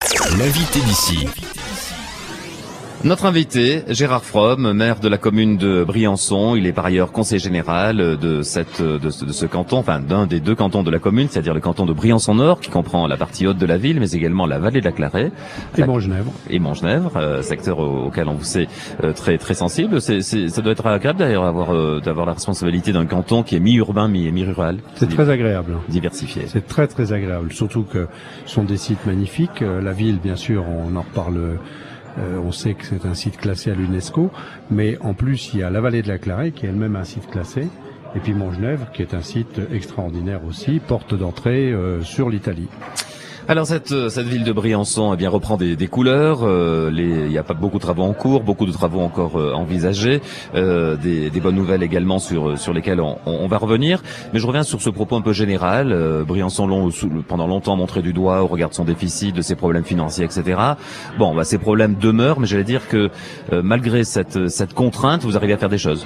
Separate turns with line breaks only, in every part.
L'invité d'ici.
Notre invité, Gérard Fromm, maire de la commune de Briançon. Il est par ailleurs conseiller général de ce canton, enfin d'un des deux cantons de la commune, c'est-à-dire le canton de Briançon-Nord, qui comprend la partie haute de la ville, mais également la vallée de la Claret.
Et Montgenèvre.
Et Montgenèvre, secteur auquel on vous sait très très sensible. Ça doit être agréable d'ailleurs d'avoir la responsabilité d'un canton qui est mi-urbain, mi-rural.
C'est très agréable.
Diversifié.
C'est très très agréable, surtout que ce sont des sites magnifiques. La ville, bien sûr, on en reparle. On sait que c'est un site classé à l'UNESCO, mais en plus il y a la vallée de la Claret qui est elle-même un site classé, et puis Montgenèvre qui est un site extraordinaire aussi, porte d'entrée sur l'Italie.
Alors cette ville de Briançon reprend des couleurs. Il n'y a pas beaucoup de travaux en cours, beaucoup de travaux encore envisagés, des bonnes nouvelles également sur lesquelles on va revenir. Mais je reviens sur ce propos un peu général. Briançon pendant longtemps montré du doigt au regard de son déficit, de ses problèmes financiers, etc. Bon, ces problèmes demeurent, mais j'allais dire que malgré cette contrainte, vous arrivez à faire des choses.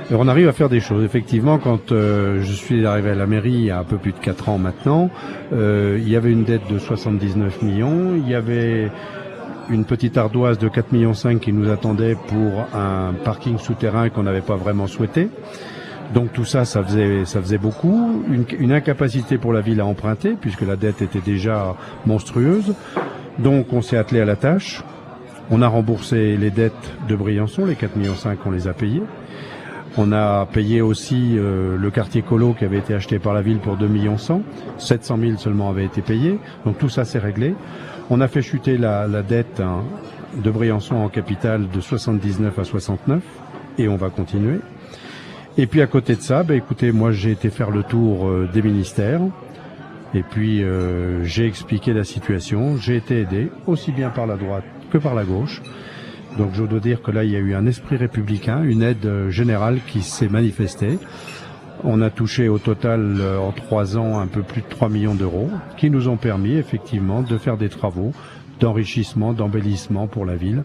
Alors on arrive à faire des choses. Effectivement, quand je suis arrivé à la mairie il y a un peu plus de 4 ans maintenant, il y avait une dette de 79 millions, il y avait une petite ardoise de 4,5 millions qui nous attendait pour un parking souterrain qu'on n'avait pas vraiment souhaité. Donc tout ça faisait beaucoup. Une incapacité pour la ville à emprunter, puisque la dette était déjà monstrueuse. Donc on s'est attelé à la tâche. On a remboursé les dettes de Briançon, les 4,5 millions, on les a payées. On a payé aussi le quartier colo qui avait été acheté par la ville pour 2,1 millions. 700 000 seulement avaient été payés. Donc tout ça c'est réglé. On a fait chuter la dette de Briançon en capitale de 79 à 69 et on va continuer. Et puis à côté de ça, écoutez, moi j'ai été faire le tour des ministères et puis j'ai expliqué la situation. J'ai été aidé aussi bien par la droite que par la gauche. Donc je dois dire que là, il y a eu un esprit républicain, une aide générale qui s'est manifestée. On a touché au total en 3 ans un peu plus de 3 millions d'euros qui nous ont permis effectivement de faire des travaux d'enrichissement, d'embellissement pour la ville.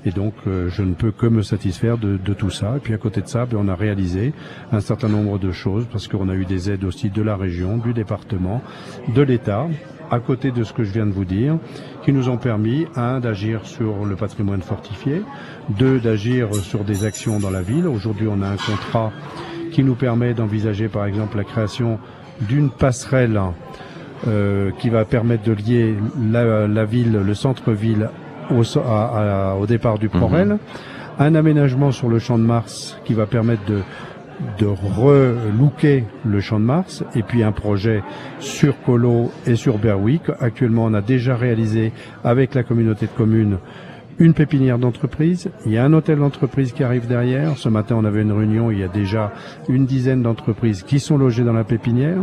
Et donc je ne peux que me satisfaire de tout ça. Et puis à côté de ça, on a réalisé un certain nombre de choses parce qu'on a eu des aides aussi de la région, du département, de l'État, à côté de ce que je viens de vous dire, qui nous ont permis, 1, d'agir sur le patrimoine fortifié, 2, d'agir sur des actions dans la ville. Aujourd'hui, on a un contrat qui nous permet d'envisager, par exemple, la création d'une passerelle qui va permettre de lier la ville, le centre-ville, au départ du Porel. Un aménagement sur le Champ de Mars qui va permettre de relooker le Champ de Mars, et puis un projet sur Colo et sur Berwick. Actuellement, on a déjà réalisé avec la communauté de communes une pépinière d'entreprise. Il y a un hôtel d'entreprise qui arrive derrière. Ce matin, on avait une réunion, il y a déjà une dizaine d'entreprises qui sont logées dans la pépinière.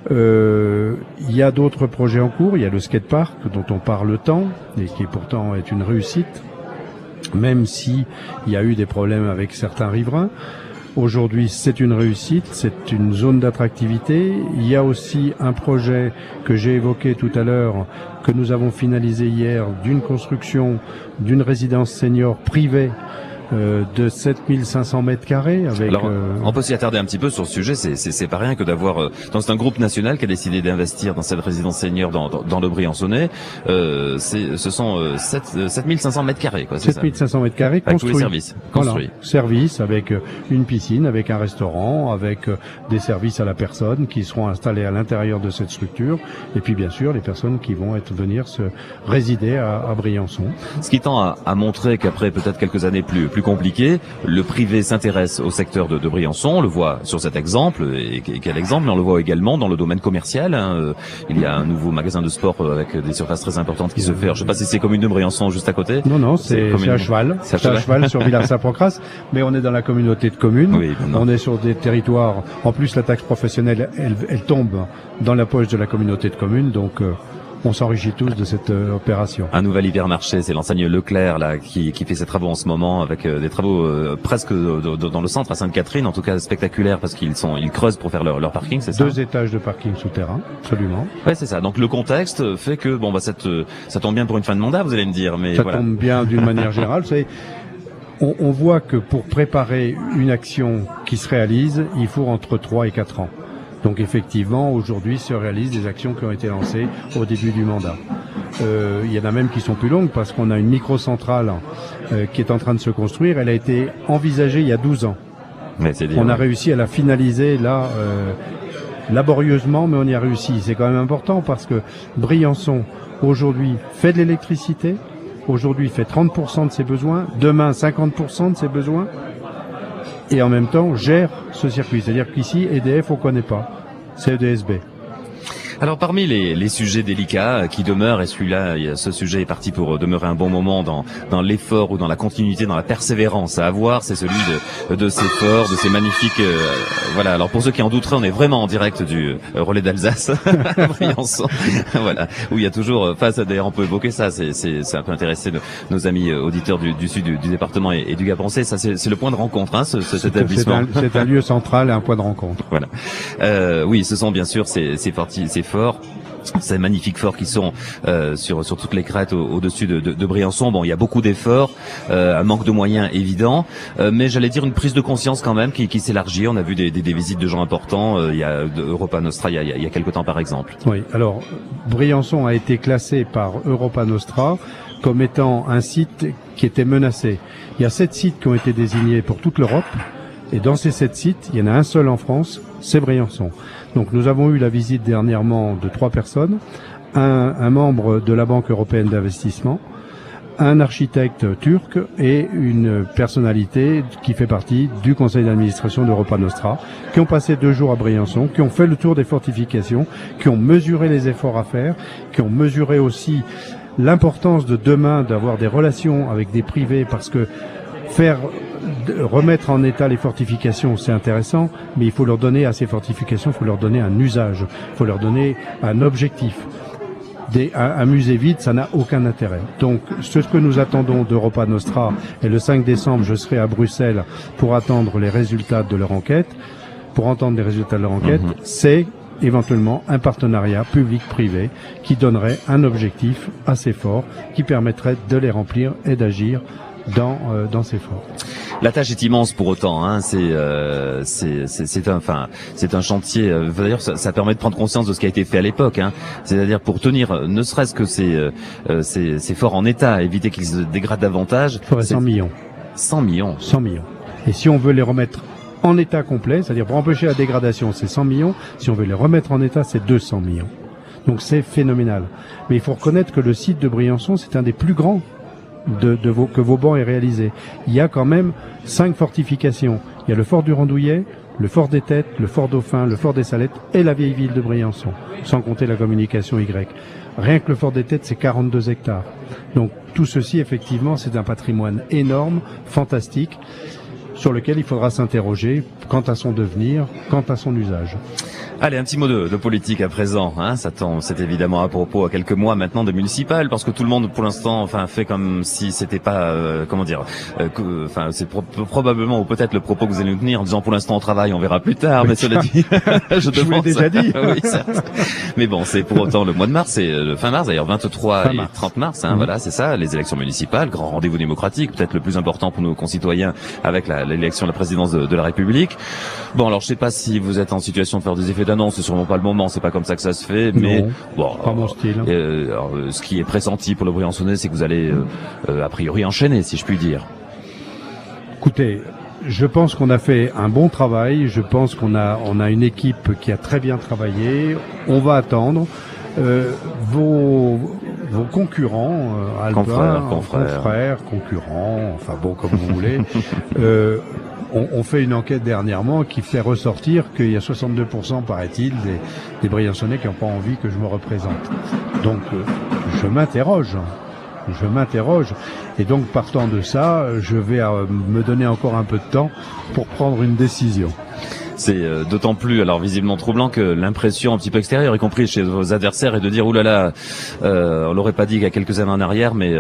Il y a d'autres projets en cours. Il y a le skatepark dont on parle tant et qui pourtant est une réussite, même si il y a eu des problèmes avec certains riverains. Aujourd'hui, c'est une réussite, c'est une zone d'attractivité. Il y a aussi un projet que j'ai évoqué tout à l'heure, que nous avons finalisé hier, d'une construction d'une résidence senior privée de 7500 mètres carrés.
Alors, on peut s'y attarder un petit peu sur ce sujet. C'est pas rien que d'avoir. C'est un groupe national qui a décidé d'investir dans cette résidence senior dans le Briançonnais. Ce sont 7500 mètres carrés, quoi.
7500 mètres carrés
avec tous les services construits.
Voilà. Services avec une piscine, avec un restaurant, avec des services à la personne qui seront installés à l'intérieur de cette structure. Et puis bien sûr les personnes qui vont venir se résider à Briançon.
Ce qui tend à montrer qu'après peut-être quelques années plus compliqué, le privé s'intéresse au secteur de Briançon. On le voit sur cet exemple, et quel exemple, mais on le voit également dans le domaine commercial. Il y a un nouveau magasin de sport avec des surfaces très importantes qui se fait. Alors, je ne sais pas si c'est commune de Briançon juste à côté.
Non, c'est à cheval. C'est à cheval sur Villars-Saint-Pancras, mais on est dans la communauté de communes.
Oui,
on est sur des territoires. En plus, la taxe professionnelle, elle tombe dans la poche de la communauté de communes, donc. On s'enrichit tous de cette opération.
Un nouvel hypermarché, c'est l'enseigne Leclerc là qui fait ses travaux en ce moment avec des travaux presque dans le centre à Sainte-Catherine, en tout cas spectaculaires parce ils creusent pour faire leur parking, c'est ça?
2 étages de parking souterrain, absolument.
Ouais, c'est ça. Donc le contexte fait que ça tombe bien pour une fin de mandat, vous allez me dire, mais
ça
voilà.
tombe bien d'une manière générale. Vous savez, on voit que pour préparer une action qui se réalise, il faut entre 3 et 4 ans. Donc effectivement, aujourd'hui se réalisent des actions qui ont été lancées au début du mandat. Il y en a même qui sont plus longues parce qu'on a une microcentrale qui est en train de se construire. Elle a été envisagée il y a 12 ans.
Ouais,
on a réussi à la finaliser là laborieusement, mais on y a réussi. C'est quand même important parce que Briançon aujourd'hui fait de l'électricité, aujourd'hui fait 30% de ses besoins, demain 50% de ses besoins, et en même temps gère ce circuit. C'est-à-dire qu'ici, EDF on connaît pas, c'est EDSB.
Alors parmi les sujets délicats qui demeurent, et celui-là, ce sujet est parti pour demeurer un bon moment dans l'effort ou dans la continuité, dans la persévérance à avoir, c'est celui de ces forts, de ces magnifiques. Voilà. Alors pour ceux qui en douteraient, on est vraiment en direct du relais d'Alsace, à Briançon. Voilà, où il y a toujours. Enfin, d'ailleurs, on peut évoquer ça. C'est un peu intéressé nos amis auditeurs du sud du département et du Gap-Pensée. Ça, c'est le point de rencontre, hein, cet établissement.
C'est un lieu central et un point de rencontre.
Voilà. Oui, ce sont bien sûr ces forts, ces magnifiques forts qui sont sur toutes les crêtes au-dessus de Briançon. Bon, il y a beaucoup d'efforts, un manque de moyens évident, mais j'allais dire une prise de conscience quand même qui s'élargit. On a vu des visites de gens importants. Il y a Europa Nostra il y a quelque temps par exemple.
Oui. Alors Briançon a été classé par Europa Nostra comme étant un site qui était menacé. Il y a 7 sites qui ont été désignés pour toute l'Europe. Et dans ces 7 sites, il y en a un seul en France, c'est Briançon. Donc nous avons eu la visite dernièrement de 3 personnes, un membre de la Banque européenne d'investissement, un architecte turc et une personnalité qui fait partie du conseil d'administration d'Europa Nostra, qui ont passé 2 jours à Briançon, qui ont fait le tour des fortifications, qui ont mesuré les efforts à faire, qui ont mesuré aussi l'importance de demain d'avoir des relations avec des privés, parce que remettre en état les fortifications, c'est intéressant, mais il faut leur donner à ces fortifications, il faut leur donner un usage, il faut leur donner un objectif. Un musée vide, ça n'a aucun intérêt. Donc, ce que nous attendons d'Europa Nostra, et le 5 décembre, je serai à Bruxelles pour attendre les résultats de leur enquête, c'est éventuellement un partenariat public-privé qui donnerait un objectif assez fort, qui permettrait de les remplir et d'agir dans ces forts.
La tâche est immense pour autant, hein. C'est un chantier. D'ailleurs, ça permet de prendre conscience de ce qui a été fait à l'époque, hein. C'est-à-dire pour tenir, ne serait-ce que ces forts en état, éviter qu'ils se dégradent davantage.
Il faudrait 100 millions.
100 millions.
100 millions. Et si on veut les remettre en état complet, c'est-à-dire pour empêcher la dégradation, c'est 100 millions. Si on veut les remettre en état, c'est 200 millions. Donc c'est phénoménal. Mais il faut reconnaître que le site de Briançon, c'est un des plus grands que Vauban ait réalisé. Il y a quand même 5 fortifications. Il y a le fort du Randouillet, le fort des Têtes, le fort Dauphin, le fort des Salettes et la vieille ville de Briançon, sans compter la communication Y. Rien que le fort des Têtes, c'est 42 hectares. Donc tout ceci, effectivement, c'est un patrimoine énorme, fantastique, sur lequel il faudra s'interroger quant à son devenir, quant à son usage.
Allez, un petit mot de politique à présent, hein. C'est évidemment à propos à quelques mois maintenant de municipales, parce que tout le monde pour l'instant, fait comme si c'était pas, c'est probablement ou peut-être le propos que vous allez nous tenir en disant pour l'instant on travaille, on verra plus tard. Mais cela dit,
je vous l'ai déjà dit.
Oui, certes. Mais bon, c'est pour autant le mois de mars, c'est le fin mars d'ailleurs, 23 et 30 mars, hein. Voilà, c'est ça, les élections municipales, grand rendez-vous démocratique, peut-être le plus important pour nos concitoyens avec l'élection de la présidence de la République. Bon, alors je sais pas si vous êtes en situation de faire des effets d'annonce, c'est sûrement pas le moment, c'est pas comme ça que ça se fait, mais bon,
pas mon style.
Alors, ce qui est pressenti pour le Briançonnais, c'est que vous allez a priori enchaîner, si je puis dire.
Écoutez, je pense qu'on a fait un bon travail, je pense qu'on a une équipe qui a très bien travaillé. On va attendre vos concurrents, confrères, concurrents, enfin bon, comme vous voulez. On fait une enquête dernièrement qui fait ressortir qu'il y a 62%, paraît-il, des Briançonnais qui n'ont pas envie que je me représente. Donc, je m'interroge. Et donc, partant de ça, je vais me donner encore un peu de temps pour prendre une décision.
C'est d'autant plus, alors visiblement troublant, que l'impression un petit peu extérieure, y compris chez vos adversaires, est de dire oulala, on l'aurait pas dit il y a quelques années en arrière, mais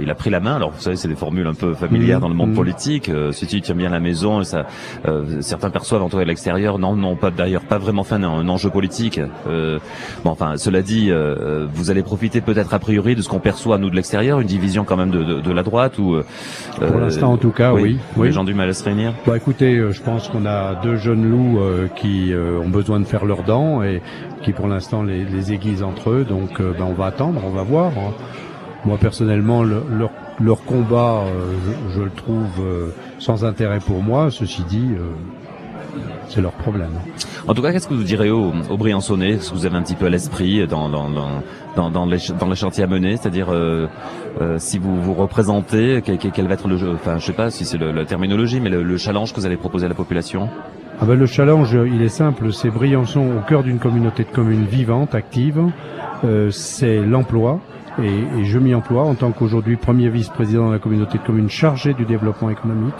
il a pris la main. Alors vous savez, c'est des formules un peu familières dans le monde politique. Si tu tiens bien la maison, et ça, certains perçoivent en tout cas à l'extérieur, non, pas d'ailleurs, pas vraiment fait un enjeu politique. Cela dit, vous allez profiter peut-être a priori de ce qu'on perçoit nous de l'extérieur, une division quand même de la droite ou.
Pour l'instant, en tout cas, oui.
Les gens du mal à se réunir.
Écoutez, je pense qu'on a 2 jeunes loups qui ont besoin de faire leurs dents et qui pour l'instant les aiguisent entre eux. Donc on va attendre, on va voir. Hein. Moi personnellement, leur combat, je le trouve sans intérêt pour moi. Ceci dit, c'est leur problème.
En tout cas, qu'est-ce que vous direz aux Briançonnais? Est-ce que vous avez un petit peu à l'esprit dans les chantiers à mener? C'est-à-dire, si vous représentez, quel va être le jeu? Enfin, je sais pas si c'est la terminologie, mais le challenge que vous allez proposer à la population?
Ah ben, le challenge, il est simple. C'est Briançon au cœur d'une communauté de communes vivante, active. C'est l'emploi. Et je m'y emploie en tant qu'aujourd'hui premier vice-président de la communauté de communes chargé du développement économique.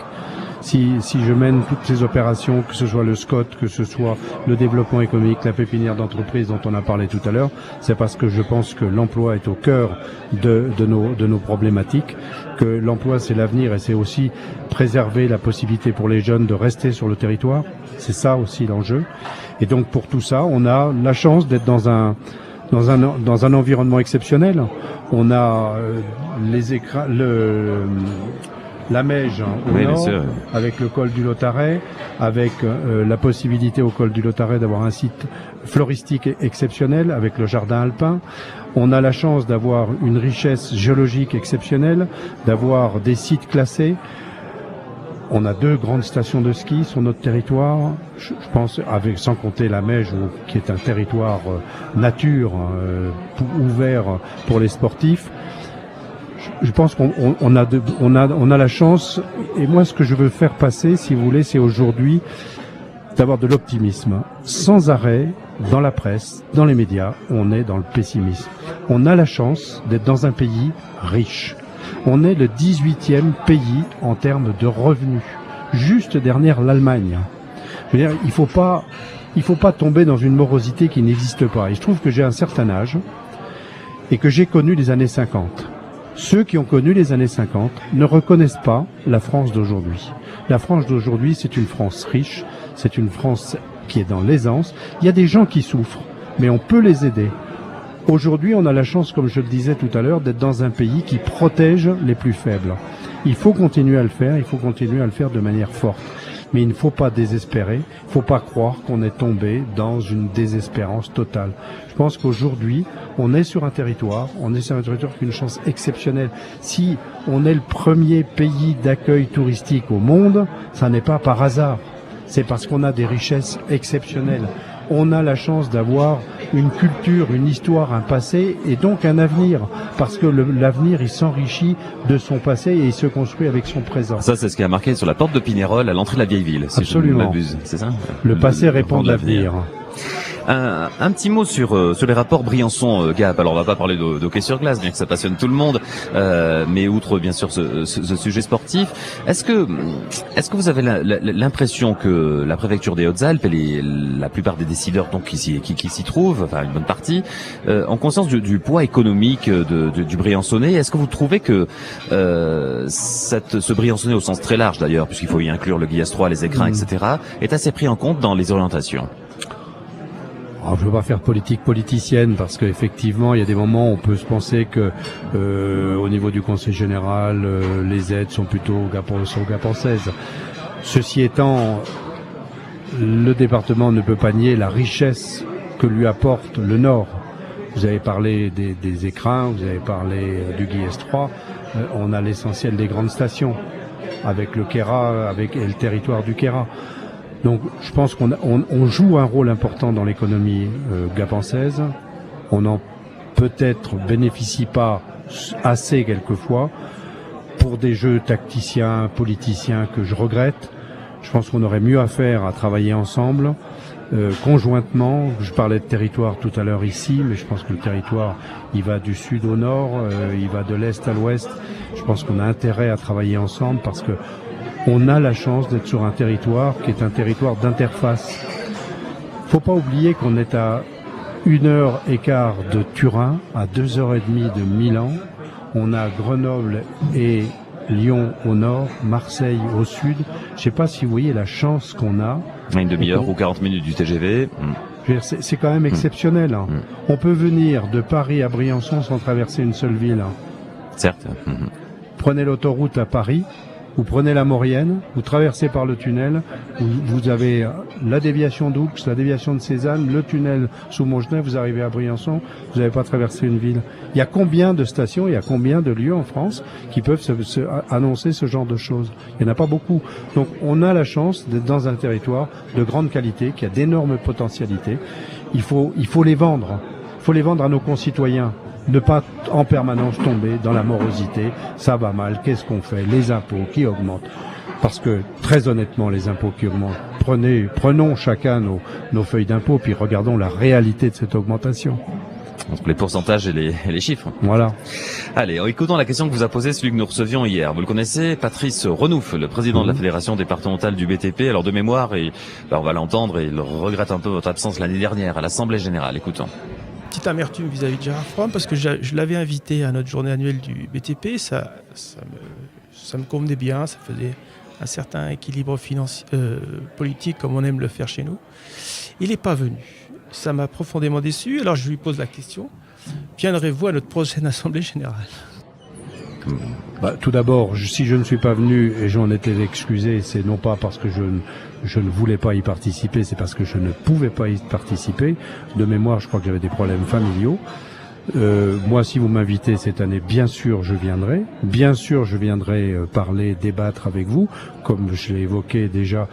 Si je mène toutes ces opérations, que ce soit le SCOT, que ce soit le développement économique, la pépinière d'entreprise dont on a parlé tout à l'heure, c'est parce que je pense que l'emploi est au cœur de nos problématiques, que l'emploi c'est l'avenir et c'est aussi préserver la possibilité pour les jeunes de rester sur le territoire. C'est ça aussi l'enjeu. Et donc pour tout ça, on a la chance d'être dans un environnement exceptionnel. On a la Meige au nord, avec le col du Lautaret, avec la possibilité au col du Lautaret d'avoir un site floristique exceptionnel avec le jardin alpin. On a la chance d'avoir une richesse géologique exceptionnelle, d'avoir des sites classés. On a 2 grandes stations de ski sur notre territoire. Je pense, sans compter la Meige, qui est un territoire nature ouvert pour les sportifs. Je pense qu'on a la chance. Et moi, ce que je veux faire passer, si vous voulez, c'est aujourd'hui d'avoir de l'optimisme. Sans arrêt, dans la presse, dans les médias, on est dans le pessimisme. On a la chance d'être dans un pays riche. On est le 18e pays en termes de revenus, juste derrière l'Allemagne. Je veux dire, il faut pas tomber dans une morosité qui n'existe pas. Et je trouve que j'ai un certain âge et que j'ai connu les années 50. Ceux qui ont connu les années 50 ne reconnaissent pas la France d'aujourd'hui. La France d'aujourd'hui, c'est une France riche, c'est une France qui est dans l'aisance. Il y a des gens qui souffrent, mais on peut les aider. Aujourd'hui, on a la chance, comme je le disais tout à l'heure, d'être dans un pays qui protège les plus faibles. Il faut continuer à le faire, il faut continuer à le faire de manière forte. Mais il ne faut pas désespérer, il ne faut pas croire qu'on est tombé dans une désespérance totale. Je pense qu'aujourd'hui, on est sur un territoire qui a une chance exceptionnelle. Si on est le premier pays d'accueil touristique au monde, ça n'est pas par hasard. C'est parce qu'on a des richesses exceptionnelles. On a la chance d'avoir une culture, une histoire, un passé et donc un avenir. Parce que l'avenir, il s'enrichit de son passé et il se construit avec son présent.
Ça, c'est ce qui a marqué sur la porte de Pinerol à l'entrée de la vieille ville, si
Absolument.
je ne m'abuse. C'est ça?
Le passé répond de l'avenir.
Un petit mot sur les rapports Briançon-Gap. Alors on va pas parler d'hockey sur glace, bien que ça passionne tout le monde, mais outre bien sûr ce sujet sportif, est-ce que vous avez l'impression que la préfecture des Hautes-Alpes et la plupart des décideurs donc qui s'y trouvent, enfin une bonne partie, ont conscience du poids économique du Briançonnais? Est-ce que vous trouvez que ce Briançonnais au sens très large d'ailleurs, puisqu'il faut y inclure le Guillaume 3, les écrins, etc., est assez pris en compte dans les orientations?
Alors, je ne veux pas faire politique politicienne parce qu'effectivement, il y a des moments où on peut se penser que au niveau du Conseil général, les aides sont plutôt gapençaises. Ceci étant, le département ne peut pas nier la richesse que lui apporte le Nord. Vous avez parlé des écrins, vous avez parlé du Guillaume 3. On a l'essentiel des grandes stations avec le Queyras, et le territoire du Queyras. Donc, je pense qu'on joue un rôle important dans l'économie gapençaise. On n'en peut-être bénéficie pas assez quelquefois pour des jeux tacticiens, politiciens que je regrette. Je pense qu'on aurait mieux à faire à travailler ensemble, conjointement. Je parlais de territoire tout à l'heure ici, mais je pense que le territoire, il va du sud au nord, il va de l'est à l'ouest. Je pense qu'on a intérêt à travailler ensemble parce que on a la chance d'être sur un territoire qui est un territoire d'interface. Faut pas oublier qu'on est à 1h15 de Turin, à 2h30 de Milan. On a Grenoble et Lyon au nord, Marseille au sud. Je sais pas si vous voyez la chance qu'on a.
Une demi-heure ou 40 minutes du TGV.
C'est quand même exceptionnel. Hein. On peut venir de Paris à Briançon sans traverser une seule ville.
Certes.
Prenez l'autoroute à Paris. vous prenez la Maurienne, vous traversez par le tunnel, vous avez la déviation d'Oux, la déviation de Cézanne, le tunnel sous Montgenèvre, vous arrivez à Briançon, vous n'avez pas traversé une ville. Il y a combien de stations, il y a combien de lieux en France qui peuvent annoncer ce genre de choses? Il n'y en a pas beaucoup. Donc on a la chance d'être dans un territoire de grande qualité, qui a d'énormes potentialités. Il faut les vendre. Il faut les vendre à nos concitoyens. Ne pas en permanence tomber dans la morosité. Ça va mal, qu'est-ce qu'on fait? Les impôts qui augmentent. Parce que, très honnêtement, les impôts qui augmentent, prenons chacun nos feuilles d'impôts, puis regardons la réalité de cette augmentation.
Entre les pourcentages et les chiffres.
Voilà.
Allez, écoutons la question que vous a posée celui que nous recevions hier. Vous le connaissez, Patrice Renouf, le président de la Fédération départementale du BTP. Alors de mémoire, on va l'entendre, il regrette un peu votre absence l'année dernière à l'Assemblée Générale. Écoutons.
Petite amertume vis-à-vis de Gérard Fromm, parce que je l'avais invité à notre journée annuelle du BTP, ça me convenait bien, ça faisait un certain équilibre financier, politique comme on aime le faire chez nous. Il n'est pas venu. Ça m'a profondément déçu, alors je lui pose la question, viendrez-vous à notre prochaine Assemblée Générale?
Tout d'abord, si je ne suis pas venu et j'en étais excusé, c'est non pas parce que je ne voulais pas y participer, c'est parce que je ne pouvais pas y participer. De mémoire, je crois que j'avais des problèmes familiaux. Moi, si vous m'invitez cette année, bien sûr, je viendrai. Bien sûr, je viendrai parler, débattre avec vous. Comme je l'ai évoqué déjà,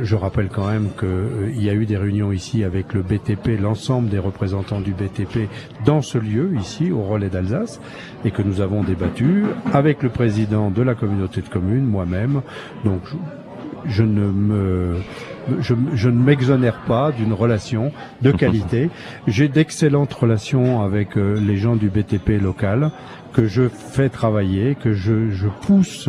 je rappelle quand même qu'il y a eu des réunions ici avec le BTP, l'ensemble des représentants du BTP dans ce lieu, ici, au Relais d'Alsace, et que nous avons débattu avec le président de la communauté de communes, moi-même. Donc, je ne m'exonère pas d'une relation de qualité. J'ai d'excellentes relations avec les gens du BTP local, que je fais travailler, que je pousse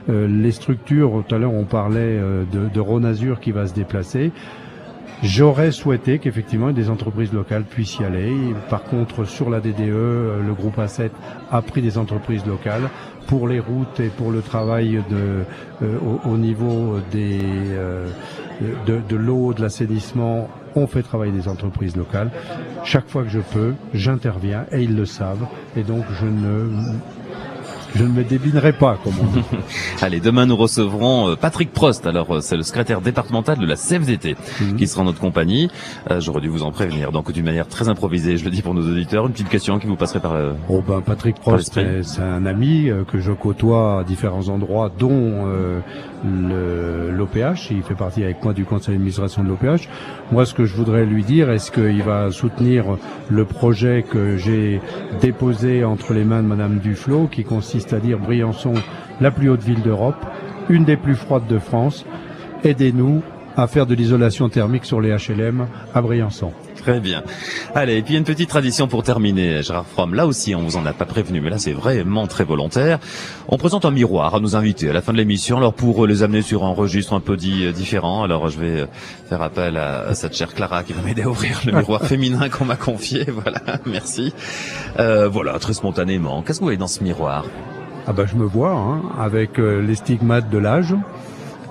les structures. Tout à l'heure, on parlait de Rhône-Azur qui va se déplacer. J'aurais souhaité qu'effectivement des entreprises locales puissent y aller. Par contre, sur la DDE, le groupe A7 a pris des entreprises locales pour les routes et pour le travail au niveau de l'eau, de l'assainissement. On fait travailler des entreprises locales. Chaque fois que je peux, j'interviens et ils le savent. Et donc, je ne me débinerai pas, comme on dit.
Allez, demain nous recevrons Patrick Prost. Alors, c'est le secrétaire départemental de la CFDT qui sera en notre compagnie. J'aurais dû vous en prévenir. Donc, d'une manière très improvisée, je le dis pour nos auditeurs, une petite question qui vous passerait par
Patrick Prost, c'est un ami que je côtoie à différents endroits, dont l'OPH. Il fait partie avec moi du conseil d'administration de l'OPH. Moi, ce que je voudrais lui dire, est-ce qu'il va soutenir le projet que j'ai déposé entre les mains de Madame Duflot, qui consiste à dire Briançon, la plus haute ville d'Europe, une des plus froides de France. Aidez-nous à faire de l'isolation thermique sur les HLM à Briançon.
Très bien. Allez, et puis une petite tradition pour terminer, Gérard Fromm. Là aussi, on vous en a pas prévenu, mais là, c'est vraiment très volontaire. On présente un miroir à nos invités à la fin de l'émission, alors pour les amener sur un registre un peu différent. Alors, je vais faire appel à cette chère Clara qui va m'aider à ouvrir le miroir féminin qu'on m'a confié. Voilà, merci. Voilà, très spontanément. Qu'est-ce que vous voyez dans ce miroir?
Je me vois, avec les stigmates de l'âge.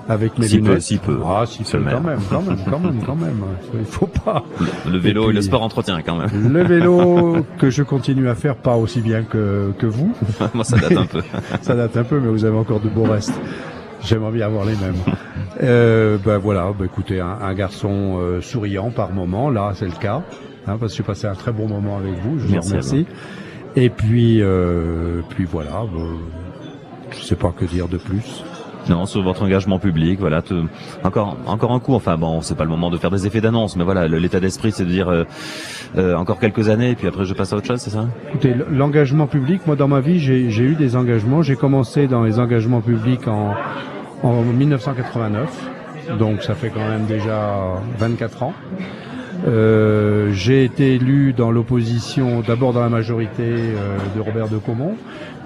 Avec mes lunettes.
Si peu.
Ah, si peu, quand même. Il faut pas.
Le vélo et le sport entretien, quand même.
Le vélo que je continue à faire, pas aussi bien que vous.
Moi, ça date un peu.
Ça date un peu, mais vous avez encore de beaux restes. J'aimerais bien avoir les mêmes. Écoutez, un garçon souriant par moment, là, c'est le cas. Parce que j'ai passé un très bon moment avec vous. Je vous remercie. Et puis voilà. Je sais pas que dire de plus.
Non, sur votre engagement public, voilà, encore un coup. Enfin bon, c'est pas le moment de faire des effets d'annonce, mais voilà, l'état d'esprit, c'est de dire encore quelques années, et puis après je passe à autre chose, c'est ça?
Écoutez, l'engagement public, moi dans ma vie, j'ai eu des engagements. J'ai commencé dans les engagements publics en 1989, donc ça fait quand même déjà 24 ans. J'ai été élu dans l'opposition, d'abord dans la majorité de Robert de Caumont,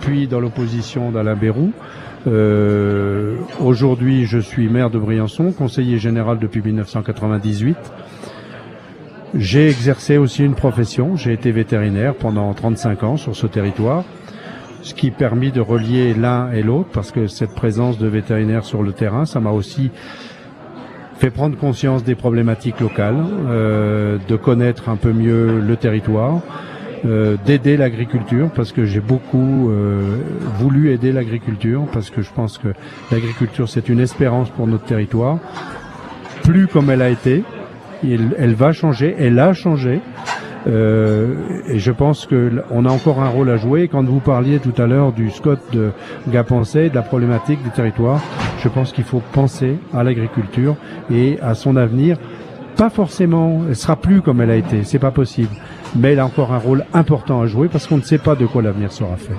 puis dans l'opposition d'Alain Bérou. Aujourd'hui, je suis maire de Briançon, conseiller général depuis 1998. J'ai exercé aussi une profession. J'ai été vétérinaire pendant 35 ans sur ce territoire, ce qui permet de relier l'un et l'autre, parce que cette présence de vétérinaire sur le terrain, ça m'a aussi fait prendre conscience des problématiques locales, de connaître un peu mieux le territoire. d'aider l'agriculture, parce que j'ai beaucoup voulu aider l'agriculture, parce que je pense que l'agriculture c'est une espérance pour notre territoire, plus comme elle a été, elle va changer, elle a changé. Et je pense que on a encore un rôle à jouer. Quand vous parliez tout à l'heure du SCOT de Gap-Pensée, de la problématique des territoires, je pense qu'il faut penser à l'agriculture et à son avenir. Pas forcément, elle sera plus comme elle a été, c'est pas possible. Mais elle a encore un rôle important à jouer parce qu'on ne sait pas de quoi l'avenir sera fait.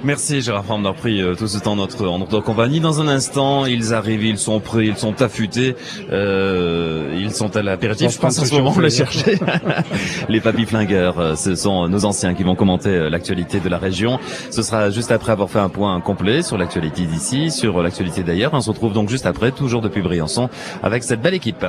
Merci Gérard Fromm d'avoir pris tout ce temps en notre compagnie. Dans un instant, ils arrivent, ils sont prêts, ils sont affûtés, ils sont à l'apéritif. Je pense en ce moment on les chercher. Les papis flingueurs, ce sont nos anciens qui vont commenter l'actualité de la région. Ce sera juste après avoir fait un point complet sur l'actualité d'ici, sur l'actualité d'ailleurs. On se retrouve donc juste après, toujours depuis Briançon, avec cette belle équipe.